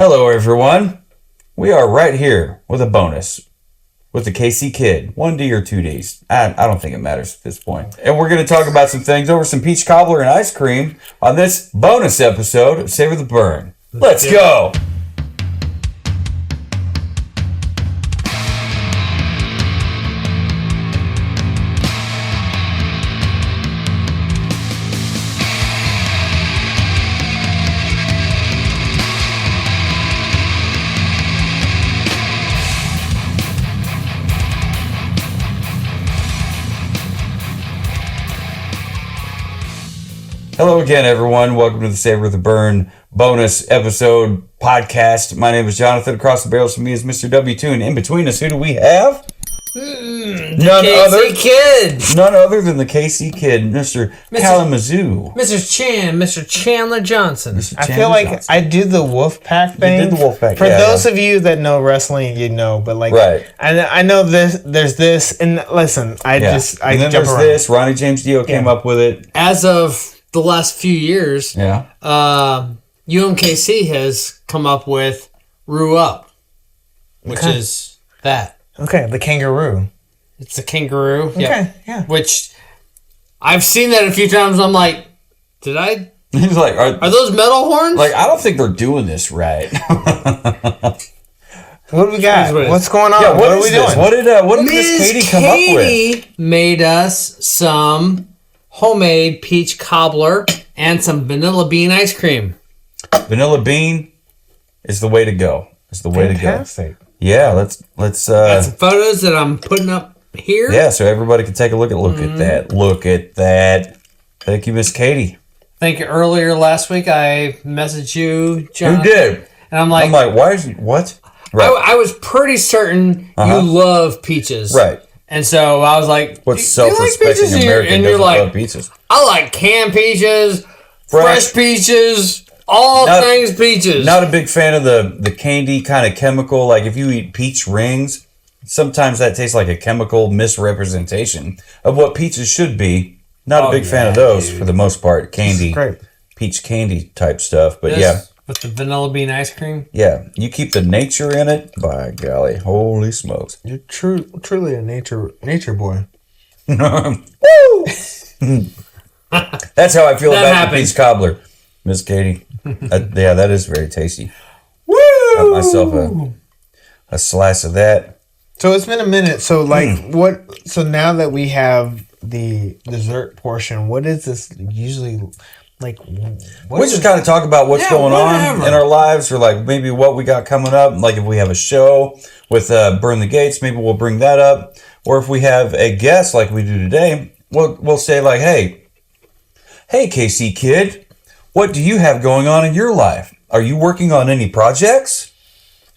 Hello, everyone. We are right here with a bonus with the KC Kid. 1D or 2Ds. I don't think it matters at this point. And we're going to talk about some things over some peach cobbler and ice cream on this bonus episode of Savor the Burn. Let's go. Hello again, everyone. Welcome to the Savor the Burn bonus episode podcast. My name is Jonathan. Across the barrels from me is Mr. W2. And in between us, who do we have? None other than the KC Kid, Mr. Kalamazoo. Mr. Chandler Johnson. I feel like I do the Wolfpack thing. You did the Wolfpack, For those of you that know wrestling, you know, but like, right. I know this, there's this, and listen, I and then jump there's around. this. Ronnie James Dio came up with it. As of the last few years, UMKC has come up with Roo Up, which is that. Okay, the kangaroo. It's a kangaroo. Okay, yeah. Which I've seen that a few times. I'm like, did I? He's like, are those metal horns? Like, I don't think they're doing this right. What do we got? What's going on? Yeah, what are we doing? What did Miss Katie come up with? Made us some homemade peach cobbler and some vanilla bean ice cream. Vanilla bean is the way to go. It's the way Fantastic. to go. Yeah, let's Got some photos that I'm putting up here. Yeah, so everybody can take a look at that. Look at that. Thank you, Miss Katie. I think earlier last week I messaged you, John. Who did? And I'm like, why is what? Right. I was pretty certain you love peaches. Right. And so I was like, what's self-respecting like American and you're doesn't like, love peaches? I like canned peaches, fresh peaches, all things peaches. Not a big fan of the candy kind of chemical. Like if you eat peach rings, sometimes that tastes like a chemical misrepresentation of what peaches should be. Not a big fan of those for the most part. Candy, Great. Peach candy type stuff. But with the vanilla bean ice cream. Yeah, you keep the nature in it. By golly, holy smokes! You're truly a nature boy. Woo! That's how I feel about the peach cobbler, Miss Katie. That is very tasty. Woo! Got myself a slice of that. So it's been a minute. So what? So now that we have the dessert portion, what is this usually like? We just kind of talk about what's going on in our lives, or like maybe what we got coming up. Like if we have a show with Burn the Gates, maybe we'll bring that up. Or if we have a guest like we do today, we'll say like, hey, KC Kid, what do you have going on in your life? Are you working on any projects?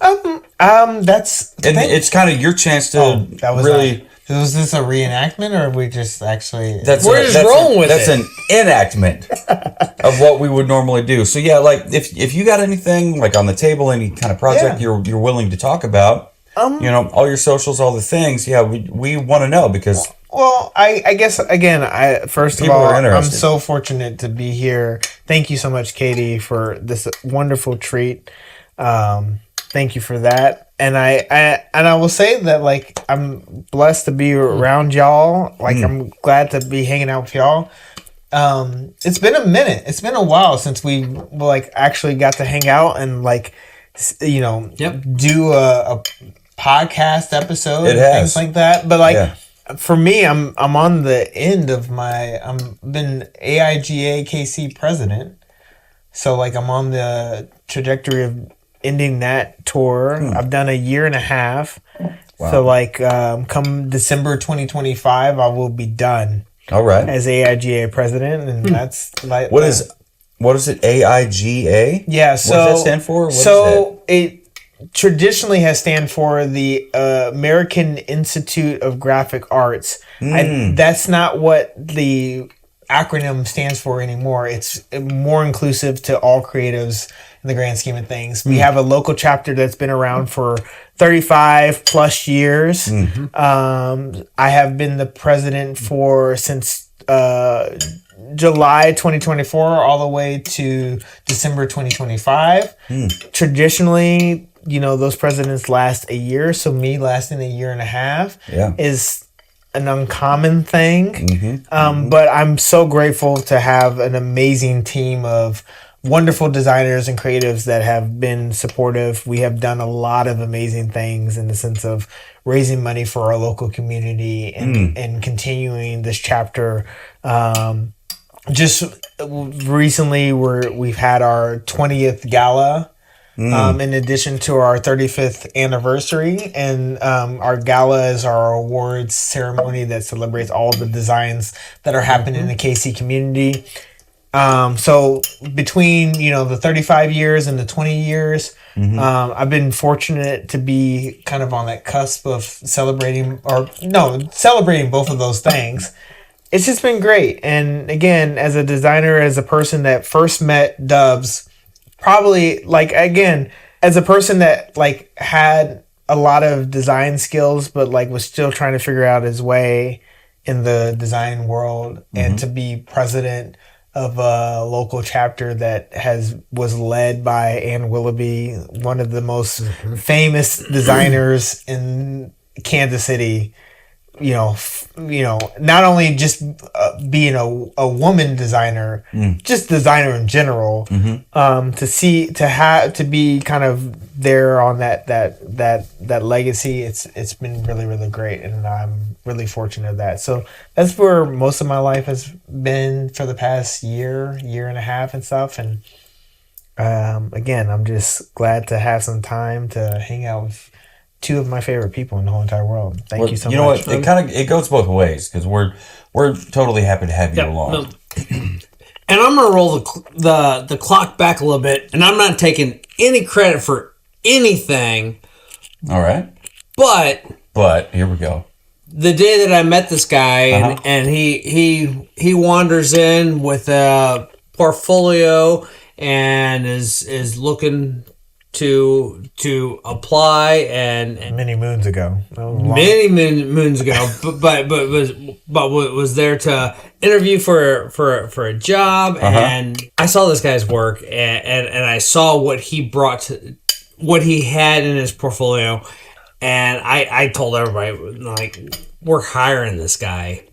It's kind of your chance to really. Was this a reenactment, or are we just actually? We're just rolling with it. That's an enactment of what we would normally do. So yeah, like if you got anything like on the table, any kind of project you're willing to talk about, all your socials, all the things. Yeah, we want to know because. Well, I guess again, first of all, I'm so fortunate to be here. Thank you so much, Katie, for this wonderful treat. Thank you for that. And I will say that like I'm blessed to be around y'all. Like I'm glad to be hanging out with y'all. It's been a minute. It's been a while since we like actually got to hang out and like do a podcast episode and things like that. But like for me, I'm on the end of I'm been AIGA KC president. So like I'm on the trajectory of ending that tour. I've done 1.5 years. Wow. So like come December 2025, I will be done. All right. As AIGA president, and that's like what is it? AIGA? Yeah. So what does that stand for? It traditionally has stand for the American Institute of Graphic Arts. That's not what the acronym stands for anymore. It's more inclusive to all creatives in the grand scheme of things. We have a local chapter that's been around for 35 plus years. I have been the president since July 2024 all the way to December 2025. Traditionally, those presidents last a year. So me lasting a year and a half is an uncommon thing. But I'm so grateful to have an amazing team of wonderful designers and creatives that have been supportive. We have done a lot of amazing things in the sense of raising money for our local community and continuing this chapter. Just recently, we've had our 20th gala. In addition to our 35th anniversary, and our gala is our awards ceremony that celebrates all the designs that are happening in the KC community. So between the 35 years and the 20 years, I've been fortunate to be kind of on that cusp of celebrating both of those things. It's just been great. And again, as a designer, as a person that first met Dubs, probably as a person that had a lot of design skills, but was still trying to figure out his way in the design world, and to be president of a local chapter that was led by Ann Willoughby, one of the most famous designers in Kansas City. Not only just being a woman designer, just designer in general. To be kind of there on that legacy. It's been really, really great, and I'm really fortunate of that. So that's where most of my life has been for the past year and a half and stuff. And again, I'm just glad to have some time to hang out with two of my favorite people in the whole entire world. Thank you so much. You know what? It goes both ways, because we're totally happy to have you along. And I'm gonna roll the clock back a little bit, and I'm not taking any credit for anything. All right. But here we go. The day that I met this guy, and he wanders in with a portfolio and is looking to apply, and many moons ago, many moons ago, but was there to interview for a job, and I saw this guy's work, and I saw what he brought to what he had in his portfolio, and I told everybody, we're hiring this guy.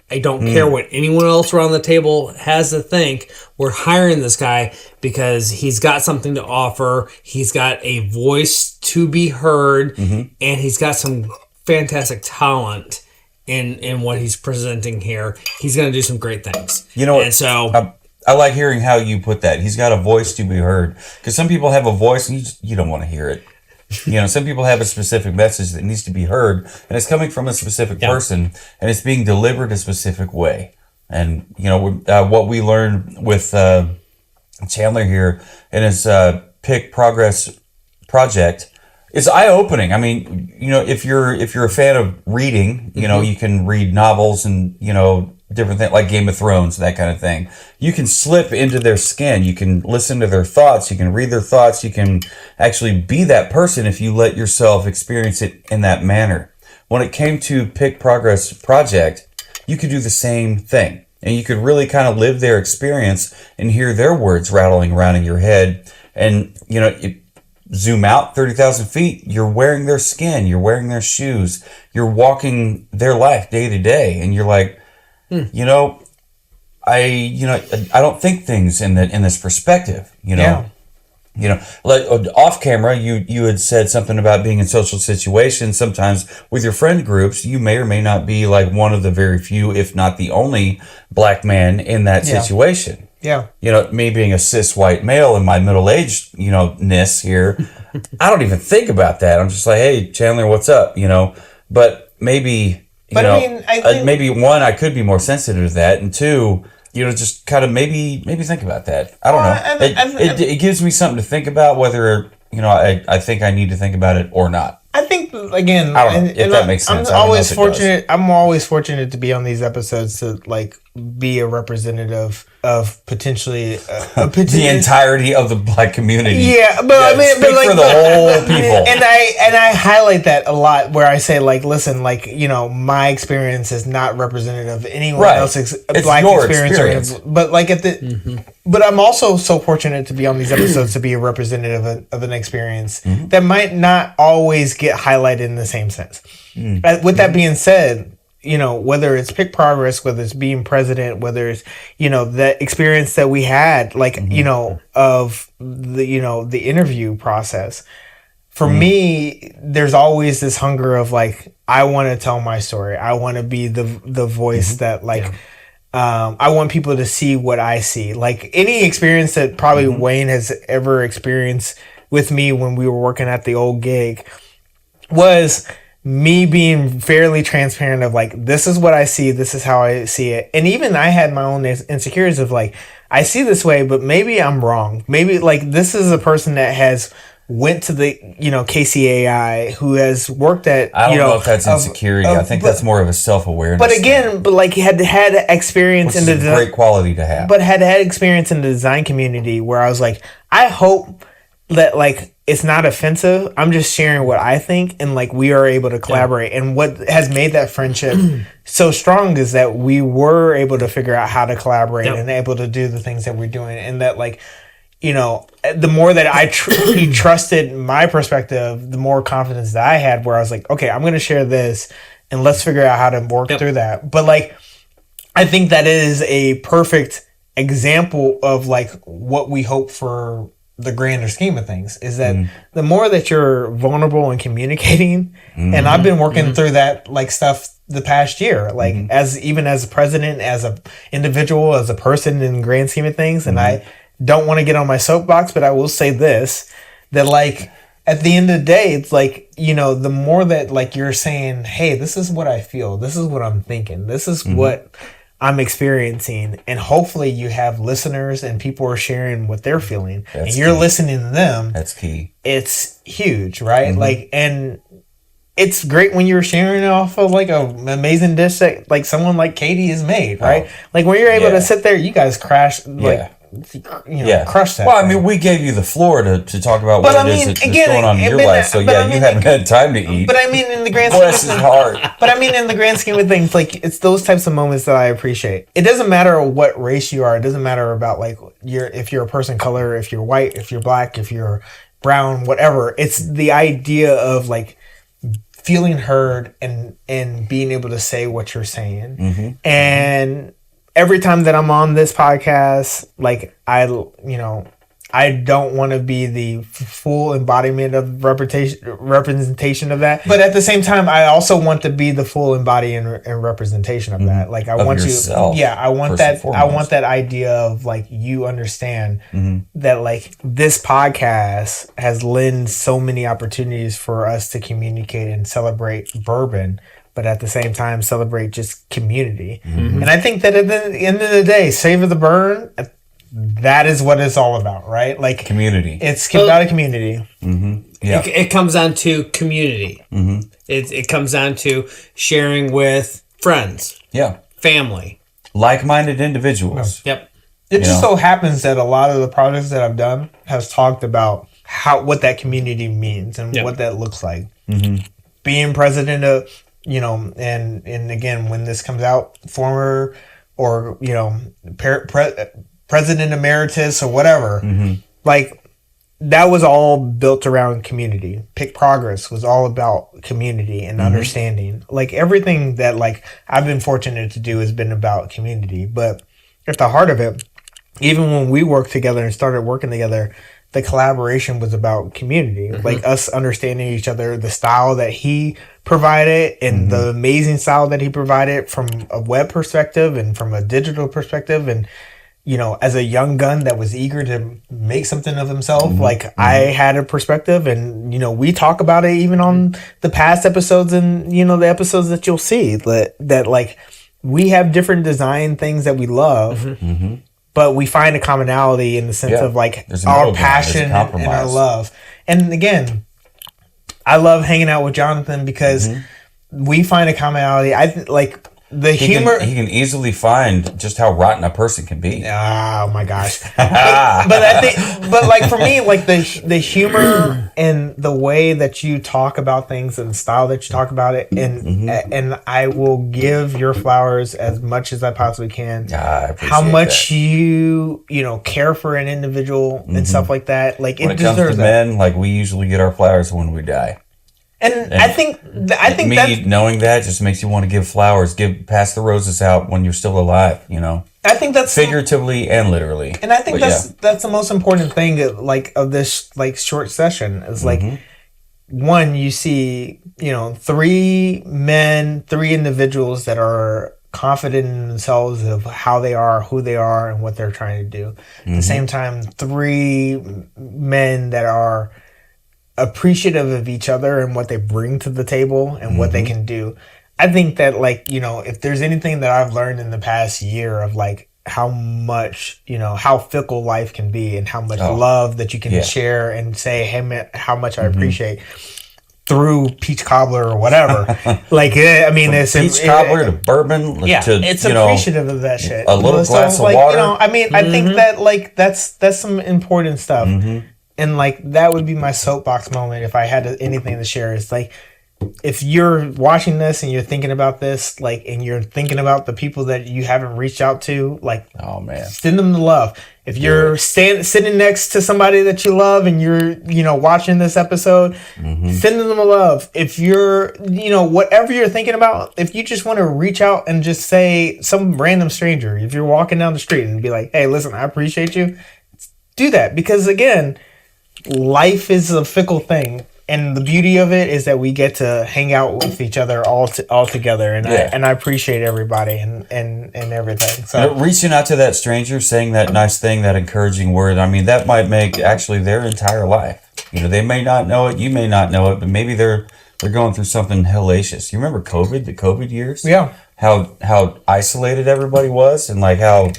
I don't care what anyone else around the table has to think. We're hiring this guy because he's got something to offer. He's got a voice to be heard, and he's got some fantastic talent in what he's presenting here. He's going to do some great things. You know what? And so I like hearing how you put that. He's got a voice to be heard, because some people have a voice and you don't want to hear it. Some people have a specific message that needs to be heard, and it's coming from a specific person, and it's being delivered a specific way. And, what we learned with Chandler here in his Pick Progress project is eye-opening. I mean, if you're a fan of reading, you can read novels and, different things like Game of Thrones, that kind of thing. You can slip into their skin. You can listen to their thoughts. You can read their thoughts. You can actually be that person if you let yourself experience it in that manner. When it came to Pick Progress Project, you could do the same thing. And you could really kind of live their experience and hear their words rattling around in your head. And, zoom out 30,000 feet, you're wearing their skin. You're wearing their shoes. You're walking their life day to day. And you're like, I don't think things in this perspective, like off camera, you had said something about being in social situations. Sometimes with your friend groups, you may or may not be like one of the very few, if not the only black man in that situation. Yeah. Me being a cis white male in my middle-aged, ness here, I don't even think about that. I'm just like, hey, Chandler, what's up? But maybe... I think maybe one, I could be more sensitive to that, and two, just kind of maybe think about that. I don't know. It gives me something to think about, whether I think I need to think about it or not. I think again, I don't know if that makes sense. I'm always fortunate to be on these episodes to be a representative of potentially the entirety of the Black community. Yeah, but I mean, speak for the whole people. And I highlight that a lot, where I say, like, listen, like, you know, my experience is not representative of anyone else's Black experience. But like but I'm also so fortunate to be on these episodes to be a representative of an experience that might not always get highlighted in the same sense. With that being said, you know, whether it's Pick Progress, whether it's being president, whether it's, you know, the experience that we had, like, you know, of the, you know, the interview process, for me, there's always this hunger of like, I want to tell my story. I want to be the voice that like, I want people to see what I see. Like any experience that probably Wayne has ever experienced with me when we were working at the old gig was me being fairly transparent of like, this is what I see, this is how I see it. And even I had my own insecurities of like, I see this way, but maybe I'm wrong. Maybe like this is a person that has went to the, you know, KCAI, who has worked at, I don't know if that's insecurity. I think that's more of a self-awareness. But again, but like had experience in the design, great quality to have. But had experience in the design community where I was like, I hope that like it's not offensive. I'm just sharing what I think, and like we are able to collaborate. And what has made that friendship so strong is that we were able to figure out how to collaborate and able to do the things that we're doing. And that like, you know, the more that I trusted my perspective, the more confidence that I had, where I was like, okay, I'm going to share this and let's figure out how to work through that. But like, I think that is a perfect example of like what we hope for the grander scheme of things, is that the more that you're vulnerable and communicating, and I've been working through that like stuff the past year, like as a president, as a individual, as a person in the grand scheme of things. And I don't want to get on my soapbox, but I will say this, that like at the end of the day, it's like, you know, the more that like you're saying, hey, this is what I feel, this is what I'm thinking, this is what I'm experiencing, and hopefully you have listeners and people are sharing what they're feeling, and you're listening to them. That's key. It's huge, right? Like, and it's great when you're sharing it off of like an amazing dish that like someone like Katie has made, right? Like when you're able to sit there, you guys crash like. You know, crush that. Well, I mean, we gave you the floor to talk about what it is that's going on in your life. So you haven't had time to eat. But I mean, in the grand scheme of things, but I mean, in the grand scheme of things, like it's those types of moments that I appreciate. It doesn't matter what race you are. It doesn't matter about like if you're a person of color, if you're white, if you're black, if you're brown, whatever. It's the idea of like feeling heard and being able to say what you're saying. And every time that I'm on this podcast, like I don't want to be the full embodiment of representation of that. But at the same time, I also want to be the full embodiment and representation of that. Like I want yourself, I want that. I want that idea of like, you understand that like this podcast has lent so many opportunities for us to communicate and celebrate bourbon, but at the same time celebrate just community. And I think that at the end of the day, Savor the Burn, that is what it's all about, right? Like community. It's about a community. It comes down to community. It comes down to sharing with friends. Family. Like-minded individuals. It just so happens that a lot of the projects that I've done has talked about what that community means and what that looks like. Being president of, you know, and again, when this comes out, former or, you know, president emeritus or whatever, like that was all built around community. Pick Progress was all about community and understanding. Like everything that like I've been fortunate to do has been about community. But at the heart of it, even when we worked together and started working together, the collaboration was about community, like us understanding each other, the style that he provided and the amazing style that he provided from a web perspective and from a digital perspective. And, you know, as a young gun that was eager to make something of himself, like I had a perspective, and, you know, we talk about it even on the past episodes and, you know, the episodes that you'll see that like we have different design things that we love. But we find a commonality in the sense of like our passion and our love. And again, I love hanging out with Jonathan because we find a commonality. he can easily find just how rotten a person can be. Oh my gosh! but I think, but like for me, like the humor and the way that you talk about things and the style that you talk about it, and I will give your flowers as much as I possibly can. I appreciate how much that. you care for an individual and stuff like that. Like when it comes to men, like we usually get our flowers when we die. And I think knowing that just makes you want to give flowers, pass the roses out when you're still alive. I think that's figuratively and literally. And I think that's the most important thing, of this short session is one, you see, 3 men, 3 individuals that are confident in themselves of how they are, who they are, and what they're trying to do. At the same time, 3 men that are appreciative of each other and what they bring to the table and what they can do. I think that if there's anything that I've learned in the past year of how much, how fickle life can be and how much love that you can share and say, hey man, how much I appreciate through peach cobbler or whatever. It's peach cobbler to bourbon. It's appreciative of that shit. A little glass of water. I think that that's some important stuff. And that would be my soapbox moment if I had anything to share. It's if you're watching this and you're thinking about this, and you're thinking about the people that you haven't reached out to, oh man, send them the love. If you're sitting next to somebody that you love and you're watching this episode, send them the love. If you're whatever you're thinking about, if you just want to reach out and just say some random stranger, if you're walking down the street and be like, hey, listen, I appreciate you, do that. Because again, life is a fickle thing, and the beauty of it is that we get to hang out with each other all together, and I appreciate everybody and everything. So reaching out to that stranger, saying that nice thing, that encouraging word, that might make actually their entire life. They may not know it, you may not know it, but maybe they're going through something hellacious. You remember the COVID years? Yeah. How isolated everybody was, and how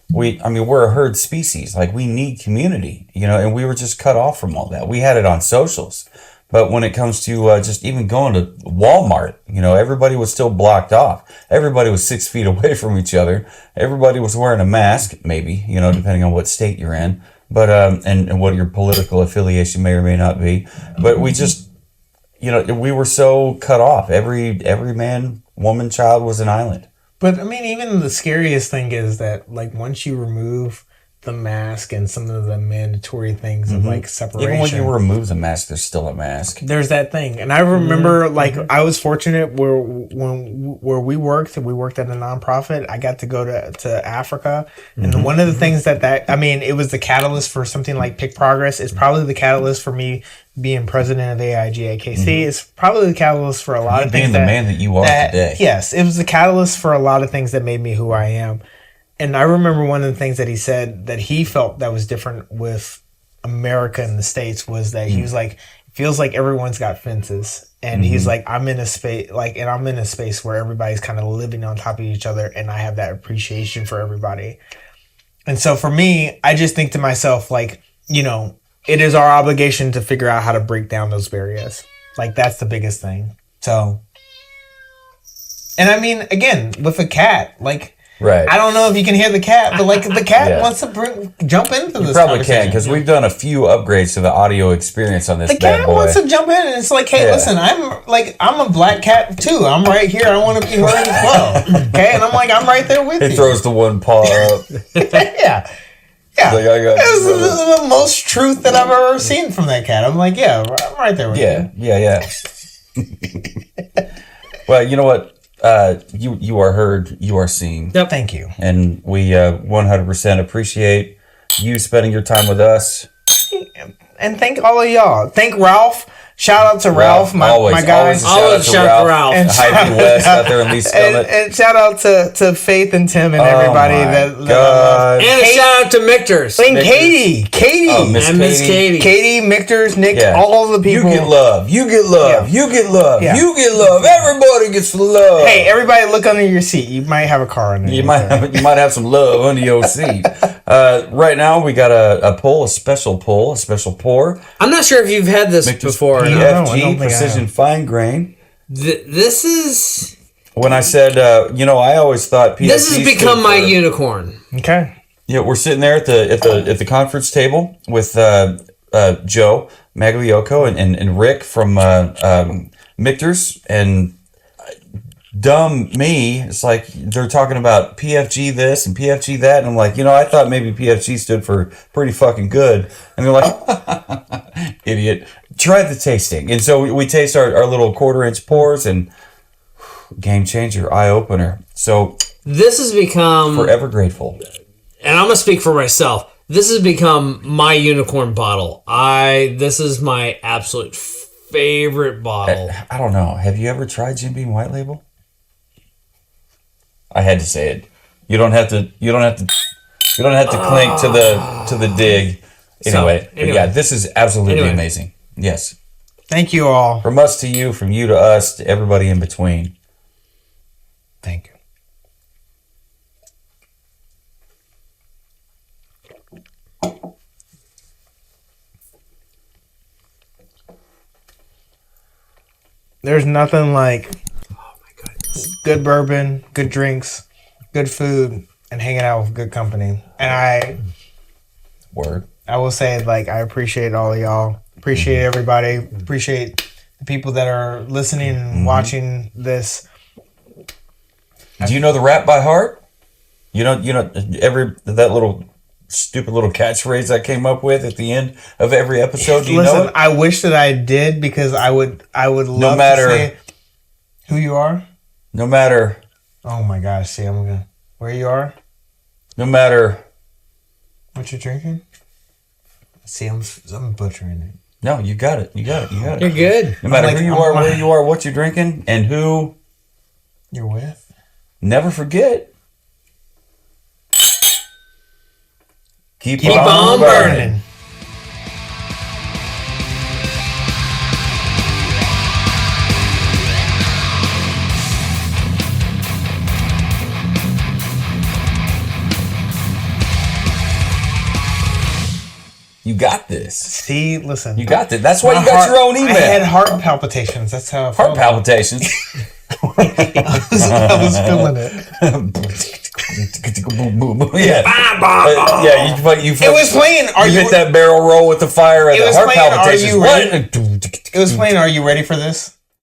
we're a herd species. We need community, and we were just cut off from all that. We had it on socials. But when it comes to just even going to Walmart, everybody was still blocked off. Everybody was 6 feet away from each other. Everybody was wearing a mask, maybe, depending on what state you're in. But, and what your political affiliation may or may not be. But we just, we were so cut off. Every man, woman, child was an island. But even the scariest thing is that once you remove the mask and some of the mandatory things of separation, even when you remove the mask, there's still a mask. There's that thing, and I remember I was fortunate where we worked at a nonprofit. I got to go to Africa, and one of the things that it was the catalyst for something like Pick Progress. It's probably the catalyst for me being president of AIGAKC. It's probably the catalyst for a lot of things. Being the man that you are today. Yes, it was the catalyst for a lot of things that made me who I am. And I remember one of the things that he said that he felt that was different with America and the States was that he was it feels like everyone's got fences. And he's I'm in a space, and I'm in a space where everybody's kind of living on top of each other, and I have that appreciation for everybody. And so for me, I just think to myself, it is our obligation to figure out how to break down those barriers. That's the biggest thing. So, and again, with a cat, right. I don't know if you can hear the cat, but the cat wants to jump into this. You probably can, because we've done a few upgrades to the audio experience on this bad boy. The cat wants to jump in, and it's hey, listen, I'm a black cat too. I'm right here. I want to be heard as well. Okay, and I'm I'm right there with you. He throws the one paw up. Yeah. This is the most truth that I've ever seen from that cat. I'm I'm right there with you. Yeah. Well, you know what? You are heard, you are seen. Yep. Thank you. And we 100% appreciate you spending your time with us. And thank all of y'all. Thank Ralph. Shout out to Ralph, my guy. Always shout out to Ralph. And Hy-Vee West out there in Lee Summit. And shout out to Faith and Tim and everybody. And a shout out to Mictors. And Katie. Oh, Miss Katie. Katie, Mictors, Nick, all the people. You get love. You get love. You get love. You get love. Everybody gets love. Hey, everybody look under your seat. You might have a car under you might have some love under your seat. Right now, we got a special pour. I'm not sure if you've had this before. PFG, Precision Fine Grain. This is when I said, I always thought PFG. This has become my unicorn. Okay. Yeah, we're sitting there at the conference table with Joe Magliocco and Rick from Michter's, and dumb me. It's like they're talking about PFG this and PFG that, and I'm like, I thought maybe PFG stood for pretty fucking good, and they're like, idiot. Try the tasting, and so we taste our little 1/4-inch pours, and game changer, eye opener. So this has become forever grateful. And I'm gonna speak for myself. This has become my unicorn bottle. This is my absolute favorite bottle. I don't know. Have you ever tried Jim Beam White Label? I had to say it. You don't have to. You don't have to clink to the dig. Anyway, but yeah, this is absolutely amazing. Yes. Thank you all. From us to you, from you to us, to everybody in between. Thank you. There's nothing like good bourbon, good drinks, good food, and hanging out with good company. And I will say, I appreciate all of y'all. Appreciate everybody. Appreciate the people that are listening and watching this. Do you know the rap by heart? That little stupid little catchphrase I came up with at the end of every episode. Do you know it? I wish that I did, because I would love to say who you are. No matter. Oh my gosh! See, where you are. No matter. What you're drinking. See, I'm butchering it. No, you got it. You got it. You're good. No matter who you are, where you are, what you're drinking, and who you're with. Never forget. Keep on burning. You got this. See, listen. You got this. That's why you got your own email. I had heart palpitations. That's how I felt. Heart palpitations. I was feeling it. You it was playing. You hit that barrel roll with the fire and the heart palpitations. It was playing. Are you ready for this?